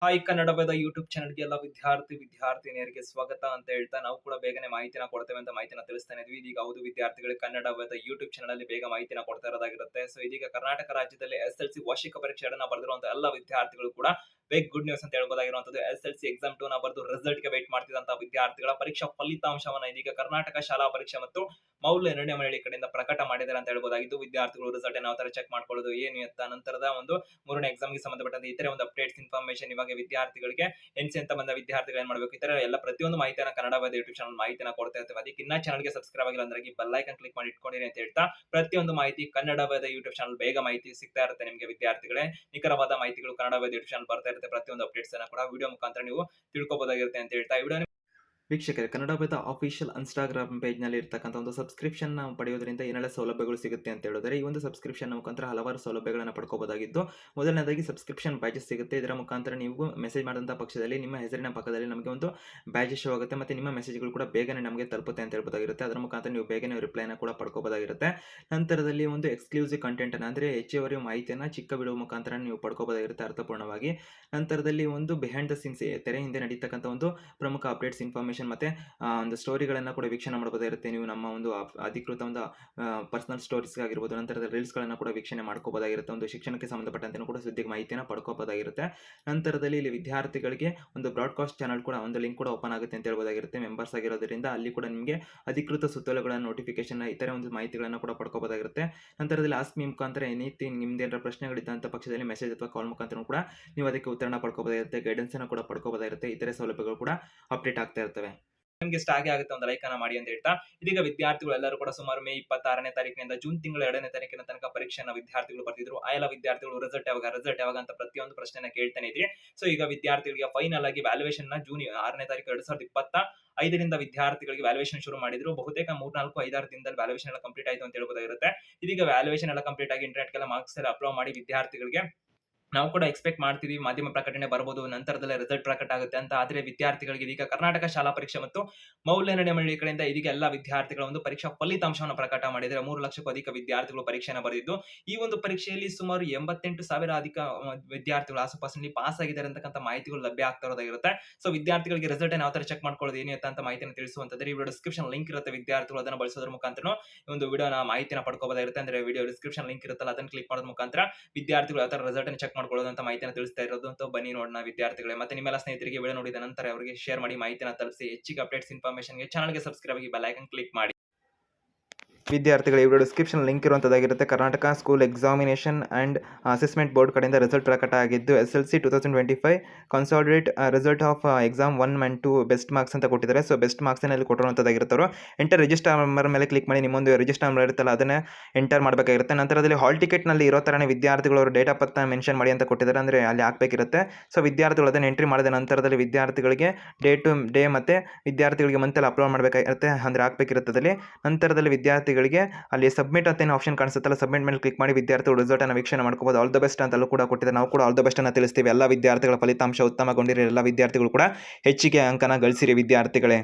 Hi ಕನ್ನಡದ YouTube ಚಾನಲ್ಗೆ ಎಲ್ಲ ವಿದ್ಯಾರ್ಥಿನಿಯರಿಗೆ ಸ್ವಾಗತ ಅಂತ ಹೇಳ್ತಾ ನಾವು ಕೂಡ ಬೇಗನೆ ಮಾಹಿತಿನ ಕೊಡ್ತೇವೆ ಅಂತ ಮಾಹಿತಿನ ತಿಳಿಸ್ತಾನೆ ಇದ್ವಿ. ಇದೀಗ ಹೌದು ವಿದ್ಯಾರ್ಥಿಗಳಿಗೆ ಕನ್ನಡದ ಯೂಟ್ಯೂಬ್ ಚಾನಲ್ ಅಲ್ಲಿ ಬೇಗ ಮಾಹಿತಿನ ಕೊಡ್ತಾ ಇರೋದಾಗಿರುತ್ತೆ. ಸೊ ಇದೀಗ ಕರ್ನಾಟಕ ರಾಜ್ಯದಲ್ಲಿ SSLC ವಾರ್ಷಿಕ ಪರೀಕ್ಷೆಗಳನ್ನ ಬರೆದಿರುವಂತಹ ಎಲ್ಲ ವಿದ್ಯಾರ್ಥಿಗಳು ಕೂಡ ಬಿಗ್ ಗುಡ್ ನ್ಯೂಸ್ ಅಂತ ಹೇಳ್ಬೋದಾಗಿರುವಂತದ್ದು. SSLC ಎಕ್ಸಾಮ್ 2 ನ ಬರೆದು ರಿಸಲ್ಟ್ ಗೆ ವೇಟ್ ಮಾಡ್ತಿದ್ದಂತಹ ವಿದ್ಯಾರ್ಥಿಗಳ ಪರೀಕ್ಷಾ ಫಲಿತಾಂಶವನ್ನ ಇದೀಗ ಕರ್ನಾಟಕ ಶಾಲಾ ಪರೀಕ್ಷೆ ಮತ್ತು ಮೌಲ್ಯ ನಿರ್ಣಯ ಮಂಡಳಿ ಕಡೆಯಿಂದ ಪ್ರಕಟ ಮಾಡಿದ್ದಾರೆ ಅಂತ ಹೇಳ್ಬೋದಾಗಿದ್ದು. ವಿದ್ಯಾರ್ಥಿಗಳು ರಿಸಲ್ಟ್ ಯಾವ ತರ ಚೆಕ್ ಮಾಡ್ಕೊಳ್ಳೋದು ಏನು ಅಂತ ನಂತರದ ಒಂದು ಮೂರನೇ ಎಕ್ಸಾಮ್ ಗೆ ಸಂಬಂಧಪಟ್ಟಂತೆ ಇತರೆ ಒಂದು ಅಪ್ಡೇಟ್ಸ್ ಇನ್ಫಾರ್ಮೇಶನ್ ಇವಾಗ ವಿದ್ಯಾರ್ಥಿಗಳಿಗೆ ಎನ್ಸಿ ಅಂತ ಬಂದ ವಿದ್ಯಾರ್ಥಿಗಳು ಏನ್ ಮಾಡಬೇಕು, ಈ ತರ ಎಲ್ಲ ಪ್ರತಿಯೊಂದು ಮಾಹಿತಿಯನ್ನು ಕನ್ನಡವಾದ ಯೂಟ್ಯೂಬ್ ಚಾನಲ್ ಮಾಹಿತಿನ ಕೊಡ್ತಾ ಇರ್ತೇವೆ. ಅದಕ್ಕೆ ಇನ್ನ ಚಾನಲ್ಗೆ ಸಬ್ಸ್ಕ್ರೈಬ್ ಆಗಿಲ್ಲ ಅಂದ್ರೆ ಬೆಲ್ ಐಕಾನ್ ಕ್ಲಿಕ್ ಮಾಡಿ ಇಟ್ಕೊಂಡಿರಿ ಅಂತ ಹೇಳ್ತಾ ಪ್ರತಿಯೊಂದು ಮಾಹಿತಿ ಕನ್ನಡವಾದ ಯೂಟ್ಯೂಬ್ ಚಾನಲ್ ಬೇಗ ಮಾಹಿತಿ ಸಿಗ್ತಾ ಇರುತ್ತೆ ನಿಮಗೆ ವಿದ್ಯಾರ್ಥಿಗಳೇ. ನಿಖರವಾದ ಮಾಹಿತಿಗಳು ಕನ್ನಡವಾದ ಯೂಟ್ಯೂಬ್ ಚಾನಲ್ ಬರ್ತಾ ಇರುತ್ತೆ. ಪ್ರತಿಯೊಂದು ಅಪ್ಡೇಟ್ಸ್ ಅನ್ನ ಕೂಡ ವಿಡಿಯೋ ಮುಖಾಂತರ ನೀವು ತಿಳ್ಕೊಬಹುದಾಗಿರುತ್ತೆ ಅಂತ ಹೇಳ್ತಾ ವಿಡಿಯೋ ವೀಕ್ಷಕರೇ, ಕನ್ನಡದ ಆಫಿಷಿಯಲ್ ಇನ್ಸ್ಟಾಗ್ರಾಮ್ ಪೇಜ್ನಲ್ಲಿ ಇರ್ತಕ್ಕಂಥ ಒಂದು ಸಬ್ಸ್ಕ್ರಿಪ್ಷನ್ ಪಡೆಯೋದ್ರಿಂದ ಏನೆಲ್ಲ ಸೌಲಭ್ಯಗಳು ಸಿಗುತ್ತೆ ಅಂತ ಹೇಳಿದ್ರೆ, ಈ ಒಂದು ಸಬ್ಸ್ಕ್ರಿಪ್ಷನ್ ಮುಖಾಂತರ ಹಲವಾರು ಸೌಲಭ್ಯಗಳನ್ನು ಪಡ್ಕೋಬಹುದಾಗಿದ್ದು, ಮೊದಲನೇದಾಗಿ ಸಬ್ಸ್ಕ್ರಿಪ್ಷನ್ ಬ್ಯಾಜಸ್ ಸಿಗುತ್ತೆ. ಇದರ ಮುಖಾಂತರ ನೀವು ಮೆಸೇಜ್ ಮಾಡಿದಂಥ ಪಕ್ಷದಲ್ಲಿ ನಿಮ್ಮ ಹೆಸರಿನ ಪಕ್ಕದಲ್ಲಿ ನಮಗೆ ಒಂದು ಬ್ಯಾಜಸ್ ಶೋ ಆಗುತ್ತೆ ಮತ್ತು ನಿಮ್ಮ ಮೆಸೇಜ್ಗಳು ಕೂಡ ಬೇಗನೆ ನಮಗೆ ತಲುಪುತ್ತೆ ಅಂತ ಹೇಳ್ಬೋದಾಗಿರುತ್ತೆ. ಅದರ ಮುಖಾಂತರ ನೀವು ಬೇಗನೆ ರಿಪ್ಲೈನ ಕೂಡ ಪಡ್ಕೋಬಹುದಾಗಿರುತ್ತೆ. ನಂತರದಲ್ಲಿ ಒಂದು ಎಕ್ಸ್ಕ್ಲೂಸಿವ್ ಕಂಟೆಂಟ್ ಅನ್ನು ಅಂದರೆ ಹೆಚ್ಚುವರಿ ಮಾಹಿತಿಯನ್ನು ಚಿಕ್ಕ ವಿಡಿಯೋ ಮುಖಾಂತರ ನೀವು ಪಡ್ಕೋಬಹುದಾಗಿರುತ್ತೆ ಅರ್ಥಪೂರ್ಣವಾಗಿ. ನಂತರದಲ್ಲಿ ಒಂದು ಬಿಹೈಂಡ್ ದ ಸೀನ್ಸ್ ತೆರೆ ಹಿಂದೆ ನಡೀತಕ್ಕಂಥ ಒಂದು ಪ್ರಮುಖ ಅಪ್ಡೇಟ್ಸ್ ಇನ್ಫಾರ್ಮೇಷನ್ ಮತ್ತೆ ಒಂದು ಸ್ಟೋರಿಗಳನ್ನು ಕೂಡ ವೀಕ್ಷಣೆ ಮಾಡಬಹುದಾಗಿರುತ್ತೆ. ನೀವು ನಮ್ಮ ಒಂದು ಅಧಿಕೃತ ಒಂದು ಪರ್ಸನಲ್ ಸ್ಟೋರೀಸ್ ಆಗಿರ್ಬೋದು, ನಂತರದ ರೀಲ್ಸ್ಗಳನ್ನು ಕೂಡ ವೀಕ್ಷಣೆ ಮಾಡ್ಕೋಬಹುದಾಗಿರುತ್ತೆ. ಒಂದು ಶಿಕ್ಷಣಕ್ಕೆ ಸಂಬಂಧಪಟ್ಟಂತೆ ಕೂಡ ಸುದ್ದಿ ಮಾಹಿತಿಯನ್ನು ಪಡ್ಕೋಬಹುದಾಗಿರುತ್ತೆ. ನಂತರದಲ್ಲಿ ಇಲ್ಲಿ ವಿದ್ಯಾರ್ಥಿಗಳಿಗೆ ಒಂದು ಬ್ರಾಡ್ಕಾಸ್ಟ್ ಚಾನಲ್ ಕೂಡ ಒಂದು ಲಿಂಕ್ ಕೂಡ ಓಪನ್ ಆಗುತ್ತೆ ಅಂತ ಹೇಳ್ಬೋದಾಗಿರುತ್ತೆ. ಮೆಂಬರ್ಸ್ ಆಗಿರೋದ್ರಿಂದ ಅಲ್ಲಿ ಕೂಡ ನಿಮಗೆ ಅಧಿಕೃತ ಸುತ್ತೋಲೆಗಳ ನೋಟಿಫಿಕೇಶನ್ ಇತರ ಒಂದು ಮಾಹಿತಿಗಳನ್ನು ಕೂಡ ಪಡ್ಕೋಬಹುದಾಗಿರುತ್ತೆ. ನಂತರದಲ್ಲಿ ಆಸ್ಕ್ ಮೀ ಮುಖಾಂತರ ಎನಿಥಿಂಗ್ ನಿಮ್ದೇನಾರ ಪ್ರಶ್ನೆಗಳಿದ್ದಂಥ ಪಕ್ಷದಲ್ಲಿ ಮೆಸೇಜ್ ಅಥವಾ ಕಾಲ್ ಮುಖಾಂತರ ಕೂಡ ನೀವು ಅದಕ್ಕೆ ಉತ್ತರನ ಪಡ್ಕೋಬಹುದಾಗಿರುತ್ತೆ. ಗೈಡೆನ್ಸ್ ಅನ್ನು ಕೂಡ ಪಡ್ಕೋಬಹುದಾಗಿರುತ್ತೆ. ಇತರೆ ಸೌಲಭ್ಯಗಳು ಕೂಡ ಅಪ್ಡೇಟ್ ಆಗ್ತಾ ಇರ್ತವೆ. ನಿಮಗೆ ಇಷ್ಟ ಆಗುತ್ತೆ ಒಂದು ಲೈಕ್ ಅನ್ನ ಮಾಡಿ ಅಂತ ಹೇಳ್ತಾ ಇದೀಗ ವಿದ್ಯಾರ್ಥಿಗಳು ಎಲ್ಲರೂ ಕೂಡ ಸುಮಾರು ಮೇ 26ನೇ ತಾರೀಕಿನಿಂದ ಜೂನ್ ತಿಂಗಳ 2ನೇ ತಾರೀಕಿನ ತನಕ ಪರೀಕ್ಷೆಯನ್ನು ವಿದ್ಯಾರ್ಥಿಗಳು ಬರ್ತಿದ್ರು. ಆ ಎಲ್ಲ ವಿದ್ಯಾರ್ಥಿಗಳು ರಿಸಲ್ಟ್ ಯಾವಾಗ ಅಂತ ಪ್ರತಿಯೊಂದು ಪ್ರಶ್ನೆನ ಕೇಳ್ತಾನೆ ಇದ್ರಿ. ಸೊ ಈಗ ವಿದ್ಯಾರ್ಥಿಗಳಿಗೆ ಫೈನಲ್ ಆಗಿ ವ್ಯಾಲ್ಯೂಯೇಷನ್ ನ ಜೂನ್ 6ನೇ ತಾರೀಕು 2025ರಿಂದ ವಿದ್ಯಾರ್ಥಿಗಳಿಗೆ ವ್ಯಾಲ್ಯೂಯೇಷನ್ ಶುರು ಮಾಡಿದ್ರು. ಬಹುತೇಕ 3-4-5-6 ದಿನದಲ್ಲಿ ವ್ಯಾಲ್ಯೂಯೇಷನ್ ಎಲ್ಲ ಕಂಪ್ಲೀಟ್ ಆಯ್ತು ಅಂತ ಹೇಳ್ಬೋದಾಗಿರುತ್ತೆ. ಇದೀಗ ವ್ಯಾಲ್ಯೂಯೇಷನ್ ಎಲ್ಲ ಕಂಪ್ಲೀಟ್ ಆಗಿ ಇಂಟರ್ನೆಟ್ ಮಾರ್ಕ್ಸ್ ಎಲ್ಲ ಅಪ್ಲೋಡ್ ಮಾಡಿ ವಿದ್ಯಾರ್ಥಿಗಳಿಗೆ ನಾವು ಕೂಡ ಎಕ್ಸ್ಪೆಕ್ಟ್ ಮಾಡ್ತೀವಿ ಮಾಧ್ಯಮ ಪ್ರಕಟಣೆ ಬರಬಹುದು, ನಂತರದಲ್ಲೇ ರಿಸಲ್ಟ್ ಪ್ರಕಟ ಆಗುತ್ತೆ ಅಂತ. ಆದರೆ ವಿದ್ಯಾರ್ಥಿಗಳಿಗೆ ಇದೀಗ ಕರ್ನಾಟಕ ಶಾಲಾ ಪರೀಕ್ಷೆ ಮತ್ತು ಮೌಲ್ಯ ನಿರ್ಣಯ ಮಂಡಳಿ ಕಡೆಯಿಂದ ಇದೀಗ ಎಲ್ಲ ವಿದ್ಯಾರ್ಥಿಗಳ ಒಂದು ಪರೀಕ್ಷಾ ಫಲಿತಾಂಶವನ್ನು ಪ್ರಕಟ ಮಾಡಿದರೆ 3 ಲಕ್ಷಕ್ಕೂ ಅಧಿಕ ವಿದ್ಯಾರ್ಥಿಗಳು ಪರೀಕ್ಷೆಯನ್ನು ಬರೆದಿದ್ದು, ಈ ಒಂದು ಪರೀಕ್ಷೆಯಲ್ಲಿ ಸುಮಾರು 88,000 ಅಧಿಕ ವಿದ್ಯಾರ್ಥಿಗಳು ಆಸುಪಾಸಿನಲ್ಲಿ ಪಾಸ್ ಆಗಿದ್ದಾರೆ ಅಂತಕ್ಕಂಥ ಮಾಹಿತಿಗಳು ಲಭ್ಯ ಆಗ್ತಾ ಇರೋದಾಗಿರುತ್ತೆ. ಸೊ ವಿದ್ಯಾರ್ಥಿಗಳಿಗೆ ರಿಸಲ್ಟ್ ಯಾವ ತರ ಚೆಕ್ ಮಾಡ್ಕೊಳ್ಳೋದು ಏನು ಅಂತ ಮಾಹಿತಿಯನ್ನು ತಿಳಿಸುವಂತಂದ್ರೆ ಈ ವಿಡಿಯೋ ಡಿಸ್ಕ್ರಿಪ್ಷನ್ ಲಿಂಕ್ ಇರುತ್ತೆ. ವಿದ್ಯಾರ್ಥಿಗಳು ಅದನ್ನು ಬಳಸೋದ್ರ ಮುಖಾಂತರ ಒಂದು ವಿಡಿಯೋನ ಮಾಹಿತಿನ ಪಡ್ಕೋಬಹುದಾಗಿರುತ್ತೆ. ಅಂದ್ರೆ ವಿಡಿಯೋ ಡಿಸ್ಕ್ರಿಪ್ಷನ್ ಲಿಂಕ್ ಇರುತ್ತಲ್ಲ ಅದನ್ನು ಕ್ಲಿಕ್ ಮಾಡೋದ್ರ ಮುಖಾಂತರ ವಿದ್ಯಾರ್ಥಿಗಳು ಯಾವ ತರ ರಿಸಲ್ಟ್ ಅನ್ನು ಚೆಕ್ ಮಾಡ್ಕೊಳ್ಳೋದು ಅಂತ ಮಾಹಿತಿನ ತಿಳಿಸ್ತಾ ಇರೋದು ಅಂತ ಬನ್ನಿ ನೋಡೋಣ ವಿದ್ಯಾರ್ಥಿಗಳೇ. ಮತ್ತೆ ನಿಮ್ಮೆಲ್ಲ ಸ್ನೇಹಿತರಿಗೆ ವಿಡಿಯೋ ನೋಡಿದ ನಂತರ ಅವರಿಗೆ ಶೇರ್ ಮಾಡಿ, ಮಾಹಿತಿನ ತಲುಪಿಸಿ. ಹೆಚ್ಚಿಗೆ ಅಪ್ಡೇಟ್ಸ್ ಇನ್ಫಾರ್ಮೇಷನ್ಗೆ ಚಾನಲ್ಗೆ ಸಬ್ಸ್ಕ್ರೈಬ್ ಆಗಿ ಬೆಲ್ ಐಕಾನ್ ಕ್ಲಿಕ್ ಮಾಡಿ. ವಿದ್ಯಾರ್ಥಿಗಳು ಇವರು ಡಿಸ್ಕ್ರಿಪ್ಷನ್ ಲಿಂಕ್ ಇರುವಂಥದ್ದಾಗಿರುತ್ತೆ. Karnataka school examination and assessment board ಕಡೆಯಿಂದ ರಿಸಲ್ಟ್ ಪ್ರಕಟ ಆಗಿದ್ದು SSLC 2025 consolidate result of exam 1 and 2 best marks ಅಂತ ಕೊಟ್ಟಿದ್ದಾರೆ. ಸೊ ಬೆಸ್ಟ್ ಮಾರ್ಕ್ಸ್ನಲ್ಲಿ ಕೊಟ್ಟಿರುವಂಥದ್ದಾಗಿರುತ್ತೆ. ಅವರು ಎಂಟರ್ ರಿಜಿಸ್ಟರ್ ನಂಬರ್ ಮೇಲೆ ಕ್ಲಿಕ್ ಮಾಡಿ ನಿಮ್ಮೊಂದು ರಿಜಿಸ್ಟರ್ ನಂಬರ್ ಇರುತ್ತಲ್ಲ ಅದನ್ನೇ ಎಂಟರ್ ಮಾಡಬೇಕಾಗಿರುತ್ತೆ. ನಂತರದಲ್ಲಿ ಹಾಲ್ ಟಿಕೆಟ್ನಲ್ಲಿ ಇರೋ ಥರನೇ ವಿದ್ಯಾರ್ಥಿಗಳು ಅವರು ಡೇಟ್ ಆಫ್ ಬರ್ತ್ ಮೆನ್ಷನ್ ಮಾಡಿ ಅಂತ ಕೊಟ್ಟಿದ್ದಾರೆ, ಅಂದರೆ ಅಲ್ಲಿ ಹಾಕಬೇಕಿರುತ್ತೆ. ಸೊ ವಿದ್ಯಾರ್ಥಿಗಳು ಅದನ್ನು ಎಂಟ್ರಿ ಮಾಡಿದ ನಂತರದಲ್ಲಿ ವಿದ್ಯಾರ್ಥಿಗಳಿಗೆ ಡೇ ಮತ್ತು ವಿದ್ಯಾರ್ಥಿಗಳಿಗೆ ಮಂತಲ್ಲಿ ಅಪ್ಲೋಡ್ ಮಾಡಬೇಕಾಗಿರುತ್ತೆ, ಅಂದರೆ ಹಾಕಬೇಕಿರುತ್ತದೆ. ನಂತರದಲ್ಲಿ ವಿದ್ಯಾರ್ಥಿಗಳಿಗೆ ಅಲ್ಲಿ ಸಬ್ಮಿಟ್ ಅಂತ ಆಪ್ಷನ್ ಕಾಣಿಸುತ್ತಲ್ಲ, ಸಬ್ಮಿಟ್ ಮೇಲೆ ಕ್ಲಿಕ್ ಮಾಡಿ ವಿದ್ಯಾರ್ಥಿಗಳು ರಿಸಲ್ಟ್ ಅನ್ನು ವೀಕ್ಷಣೆ ಮಾಡ್ಕೋಬಹುದು. ಆಲ್ ದ ಬೆಸ್ಟ್ ಅಂತಲೂ ಕೂಡ ಕೊಟ್ಟಿದ್ದಾರೆ. ನಾವು ಕೂಡ ಆಲ್ ದ ಬೆಸ್ಟ್ ಅನ್ನು ತಿಳಿಸ್ತೀವಿ. ಎಲ್ಲ ವಿದ್ಯಾರ್ಥಿಗಳ ಫಲಿತಾಂಶ ಉತ್ತಮಗೊಂಡಿರಿ. ಎಲ್ಲ ವಿದ್ಯಾರ್ಥಿಗಳು ಕೂಡ ಹೆಚ್ಚಿಗೆ ಅಂಕನ ಗಳಿಸಿರಿ ವಿದ್ಯಾರ್ಥಿಗಳೇ.